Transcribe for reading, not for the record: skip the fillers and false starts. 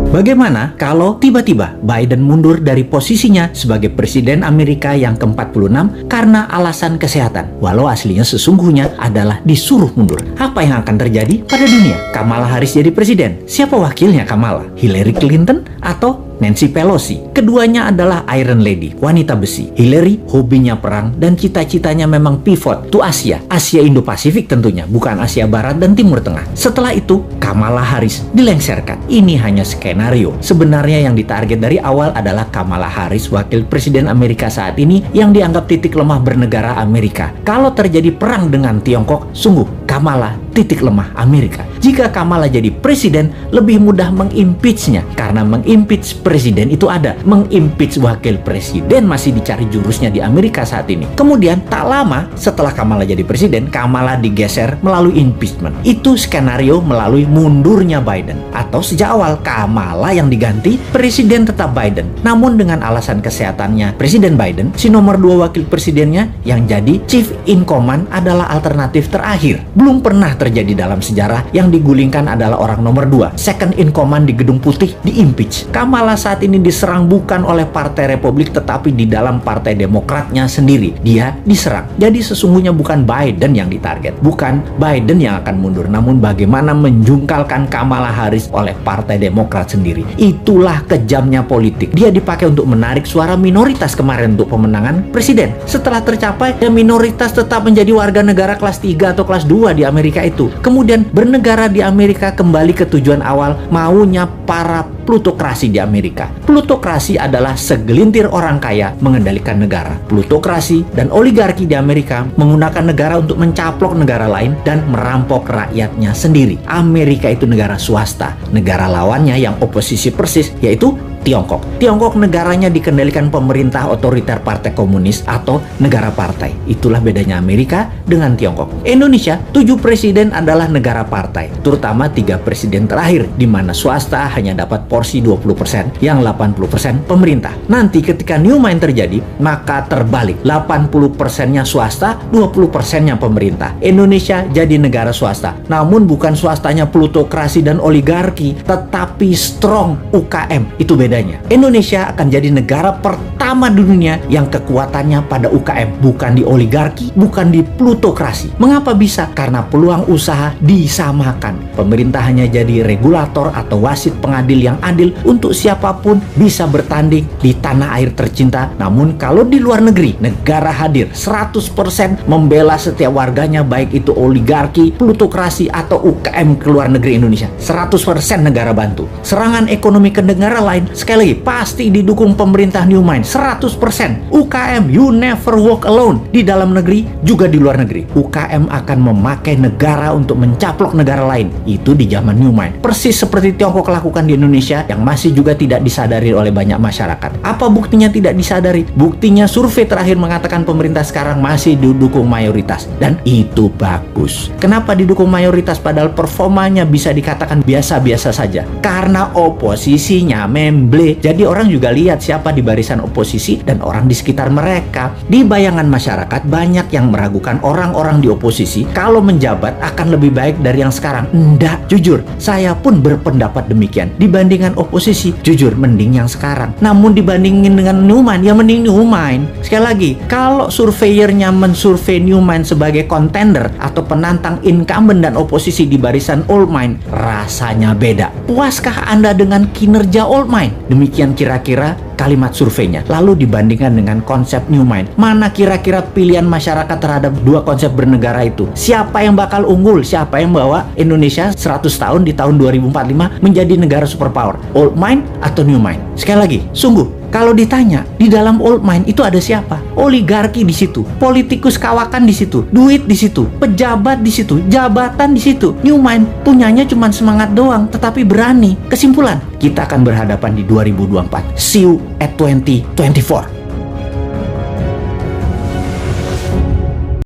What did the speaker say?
Bagaimana kalau tiba-tiba Biden mundur dari posisinya sebagai Presiden Amerika yang ke-46 karena alasan kesehatan, walau aslinya sesungguhnya adalah disuruh mundur? Apa yang akan terjadi pada dunia? Kamala Harris jadi presiden. Siapa wakilnya Kamala? Hillary Clinton atau Nancy Pelosi? Keduanya adalah Iron Lady, wanita besi. Hillary hobinya perang dan cita-citanya memang pivot to Asia Indo-Pasifik tentunya, bukan Asia Barat dan Timur Tengah. Setelah itu, Kamala Harris dilengsarkan. Ini hanya skenario. Sebenarnya yang ditarget dari awal adalah Kamala Harris, wakil presiden Amerika saat ini yang dianggap titik lemah bernegara Amerika. Kalau terjadi perang dengan Tiongkok, sungguh Kamala titik lemah Amerika. Jika Kamala jadi presiden, lebih mudah mengimpeachnya, karena mengimpeach presiden itu ada, mengimpeach wakil presiden masih dicari jurusnya di Amerika saat ini. Kemudian tak lama setelah Kamala jadi presiden, Kamala digeser melalui impeachment. Itu skenario melalui mundurnya Biden. Atau sejak awal Kamala yang diganti, presiden tetap Biden. Namun dengan alasan kesehatannya Presiden Biden, si nomor 2 wakil presidennya yang jadi chief in command adalah alternatif terakhir. Belum pernah terjadi dalam sejarah yang digulingkan adalah orang nomor 2, second in command di Gedung Putih, di-impeach. Kamala saat ini diserang bukan oleh Partai Republik tetapi di dalam Partai Demokratnya sendiri. Dia diserang. Jadi sesungguhnya bukan Biden yang ditarget, bukan Biden yang akan mundur, namun bagaimana menjungkalkan Kamala Harris oleh Partai Demokrat sendiri. Itulah kejamnya politik. Dia dipakai untuk menarik suara minoritas kemarin untuk pemenangan presiden. Setelah tercapai, ya minoritas tetap menjadi warga negara kelas 3 atau kelas 2 di Amerika itu. Kemudian bernegara di Amerika kembali ke tujuan awal, maunya para plutokrasi di Amerika. Plutokrasi adalah segelintir orang kaya mengendalikan negara. Plutokrasi dan oligarki di Amerika menggunakan negara untuk mencaplok negara lain dan merampok rakyatnya sendiri. Amerika itu negara swasta. Negara lawannya yang oposisi persis yaitu Tiongkok. Tiongkok negaranya dikendalikan pemerintah otoriter Partai Komunis atau negara partai. Itulah bedanya Amerika dengan Tiongkok. Indonesia, 7 presiden adalah negara partai, terutama 3 presiden terakhir, di mana swasta hanya dapat porsi 20%, yang 80% pemerintah. Nanti ketika new mind terjadi, maka terbalik, 80%-nya swasta, 20%-nya pemerintah. Indonesia jadi negara swasta, namun bukan swastanya plutokrasi dan oligarki, tetapi strong UKM. Itu bedanya. Indonesia akan jadi negara pertama di dunia yang kekuatannya pada UKM, bukan di oligarki, bukan di plutokrasi. Mengapa bisa? Karena peluang usaha disamakan. Pemerintah hanya jadi regulator atau wasit pengadil yang adil untuk siapapun bisa bertanding di tanah air tercinta. Namun kalau di luar negeri, negara hadir 100% membela setiap warganya, baik itu oligarki, plutokrasi atau UKM ke luar negeri Indonesia. 100% negara bantu. Serangan ekonomi ke negara lain, sekali lagi, pasti didukung pemerintah New Mind 100%. UKM, you never walk alone. Di dalam negeri, juga di luar negeri. UKM akan memakai negara untuk mencaplok negara lain. Itu di zaman New Mind. Persis seperti Tiongkok lakukan di Indonesia yang masih juga tidak disadari oleh banyak masyarakat. Apa buktinya tidak disadari? Buktinya survei terakhir mengatakan pemerintah sekarang masih didukung mayoritas. Dan itu bagus. Kenapa didukung mayoritas padahal performanya bisa dikatakan biasa-biasa saja? Karena oposisinya memble. Jadi orang juga lihat siapa di barisan oposisi dan orang di sekitar mereka. Di bayangan masyarakat banyak yang meragukan orang-orang di oposisi kalau menjabat akan lebih baik dari yang sekarang. Enggak, jujur, saya pun berpendapat demikian. Dibandingkan oposisi, jujur mending yang sekarang. Namun dibandingin dengan New Mind, ya mending New Mind. Sekali lagi, kalau surveyornya mensurvei New Mind sebagai contender atau penantang incumbent dan oposisi di barisan Old Mind, rasanya beda. Puaskah Anda dengan kinerja Old Mind? Demikian kira-kira kalimat surveinya. Lalu dibandingkan dengan konsep New Mind, mana kira-kira pilihan masyarakat terhadap dua konsep bernegara itu? Siapa yang bakal unggul? Siapa yang bawa Indonesia 100 tahun di tahun 2045 menjadi negara superpower? Old Mind atau New Mind? Sekali lagi, sungguh kalau ditanya, di dalam Old Mind itu ada siapa? Oligarki di situ, politikus kawakan di situ, duit di situ, pejabat di situ, jabatan di situ. New Mind punyanya cuma semangat doang, tetapi berani. Kesimpulan, kita akan berhadapan di 2024. See you at 2024.